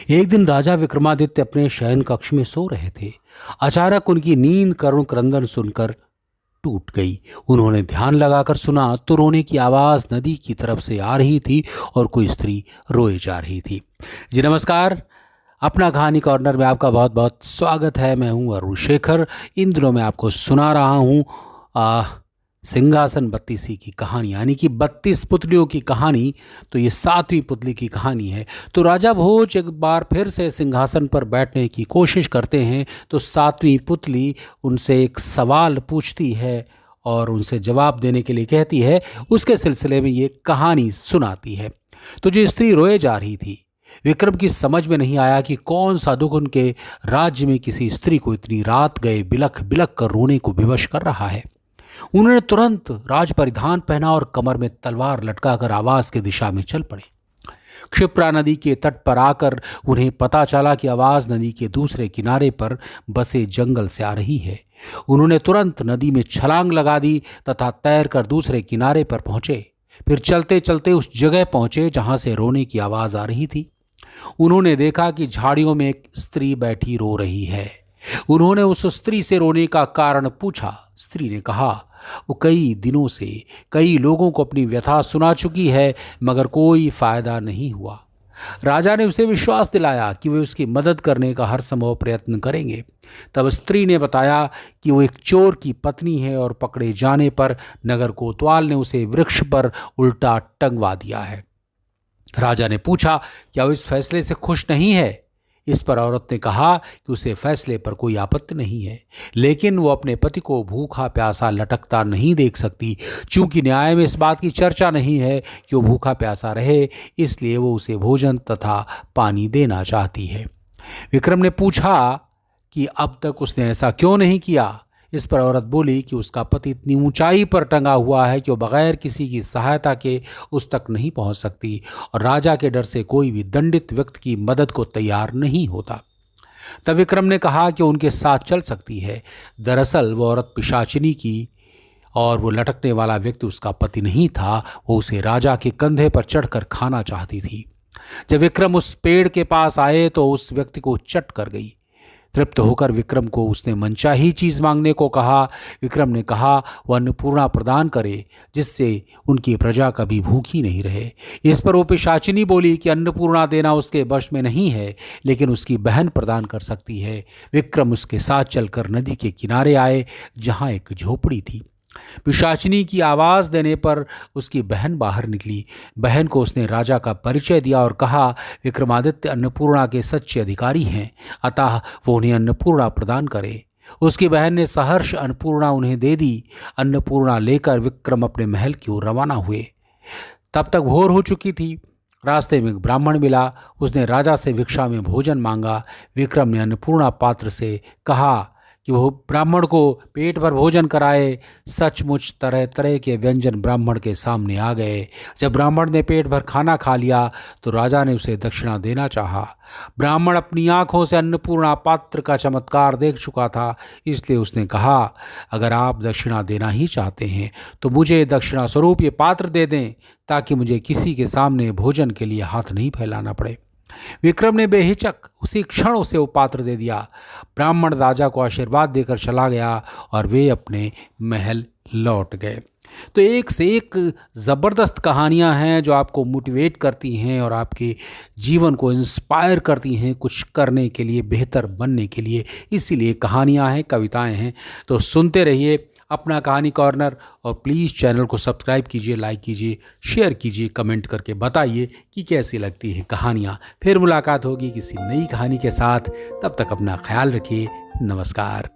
एक दिन राजा विक्रमादित्य अपने शयन कक्ष में सो रहे थे। अचानक उनकी नींद करुण क्रंदन सुनकर टूट गई। उन्होंने ध्यान लगाकर सुना तो रोने की आवाज नदी की तरफ से आ रही थी और कोई स्त्री रोए जा रही थी। जी नमस्कार, अपना कहानी कॉर्नर में आपका बहुत बहुत स्वागत है। मैं हूं अरुण शेखर। इन दिनों मैं आपको सुना रहा हूं सिंहासन बत्तीसी की कहानी, यानी कि 32 पुतलियों की कहानी। तो ये 7वीं पुतली की कहानी है। तो राजा भोज एक बार फिर से सिंहासन पर बैठने की कोशिश करते हैं। तो 7वीं पुतली उनसे एक सवाल पूछती है और उनसे जवाब देने के लिए कहती है। उसके सिलसिले में ये कहानी सुनाती है। तो जो स्त्री रोए जा रही थी, विक्रम की समझ में नहीं आया कि कौन सा दुख उनके राज्य में किसी स्त्री को इतनी रात गए बिलख बिलख कर रोने को विवश कर रहा है। उन्होंने तुरंत राज परिधान पहना और कमर में तलवार लटकाकर आवाज की दिशा में चल पड़े। क्षिप्रा नदी के तट पर आकर उन्हें पता चला कि आवाज नदी के दूसरे किनारे पर बसे जंगल से आ रही है। उन्होंने तुरंत नदी में छलांग लगा दी तथा तैरकर दूसरे किनारे पर पहुंचे। फिर चलते चलते उस जगह पहुंचे जहां से रोने की आवाज आ रही थी। उन्होंने देखा कि झाड़ियों में एक स्त्री बैठी रो रही है। उन्होंने उस स्त्री से रोने का कारण पूछा। स्त्री ने कहा वो कई दिनों से कई लोगों को अपनी व्यथा सुना चुकी है, मगर कोई फायदा नहीं हुआ। राजा ने उसे विश्वास दिलाया कि वे उसकी मदद करने का हर संभव प्रयत्न करेंगे। तब स्त्री ने बताया कि वो एक चोर की पत्नी है और पकड़े जाने पर नगर कोतवाल ने उसे वृक्ष पर उल्टा टंगवा दिया है। राजा ने पूछा, क्या वो इस फैसले से खुश नहीं है? इस पर औरत ने कहा कि उसे फैसले पर कोई आपत्ति नहीं है, लेकिन वो अपने पति को भूखा प्यासा लटकता नहीं देख सकती। चूंकि न्याय में इस बात की चर्चा नहीं है कि वो भूखा प्यासा रहे, इसलिए वो उसे भोजन तथा पानी देना चाहती है। विक्रम ने पूछा कि अब तक उसने ऐसा क्यों नहीं किया। इस पर औरत बोली कि उसका पति इतनी ऊंचाई पर टंगा हुआ है कि वो बगैर किसी की सहायता के उस तक नहीं पहुंच सकती और राजा के डर से कोई भी दंडित व्यक्ति की मदद को तैयार नहीं होता। तब विक्रम ने कहा कि उनके साथ चल सकती है। दरअसल वो औरत पिशाचिनी की और वो लटकने वाला व्यक्ति उसका पति नहीं था। वो उसे राजा के कंधे पर चढ़कर खाना चाहती थी। जब विक्रम उस पेड़ के पास आए तो उस व्यक्ति को चट कर गई। तृप्त होकर विक्रम को उसने मनचाही चीज मांगने को कहा। विक्रम ने कहा वह अन्नपूर्णा प्रदान करे, जिससे उनकी प्रजा कभी भूखी नहीं रहे। इस पर वो पिशाचिनी बोली कि अन्नपूर्णा देना उसके वश में नहीं है, लेकिन उसकी बहन प्रदान कर सकती है। विक्रम उसके साथ चलकर नदी के किनारे आए, जहाँ एक झोपड़ी थी। पिशाचिनी की आवाज देने पर उसकी बहन बाहर निकली। बहन को उसने राजा का परिचय दिया और कहा विक्रमादित्य अन्नपूर्णा के सच्चे अधिकारी हैं, अतः वो उन्हें अन्नपूर्णा प्रदान करे। उसकी बहन ने सहर्ष अन्नपूर्णा उन्हें दे दी। अन्नपूर्णा लेकर विक्रम अपने महल की ओर रवाना हुए। तब तक भोर हो चुकी थी। रास्ते में एक ब्राह्मण मिला। उसने राजा से भिक्षा में भोजन मांगा। विक्रम ने अन्नपूर्णा पात्र से कहा कि वो ब्राह्मण को पेट भर भोजन कराए। सचमुच तरह तरह के व्यंजन ब्राह्मण के सामने आ गए। जब ब्राह्मण ने पेट भर खाना खा लिया तो राजा ने उसे दक्षिणा देना चाहा। ब्राह्मण अपनी आंखों से अन्नपूर्णा पात्र का चमत्कार देख चुका था, इसलिए उसने कहा अगर आप दक्षिणा देना ही चाहते हैं तो मुझे दक्षिणा स्वरूप ये पात्र दे दें, ताकि मुझे किसी के सामने भोजन के लिए हाथ नहीं फैलाना पड़े। विक्रम ने बेहिचक उसी क्षण उसे वो पात्र दे दिया। ब्राह्मण राजा को आशीर्वाद देकर चला गया और वे अपने महल लौट गए। तो एक से एक ज़बरदस्त कहानियां हैं जो आपको मोटिवेट करती हैं और आपके जीवन को इंस्पायर करती हैं कुछ करने के लिए, बेहतर बनने के लिए। इसीलिए कहानियां हैं, कविताएं हैं। तो सुनते रहिए अपना कहानी कॉर्नर और प्लीज़ चैनल को सब्सक्राइब कीजिए, लाइक कीजिए, शेयर कीजिए, कमेंट करके बताइए कि कैसी लगती है कहानियाँ। फिर मुलाकात होगी किसी नई कहानी के साथ। तब तक अपना ख्याल रखिए। नमस्कार।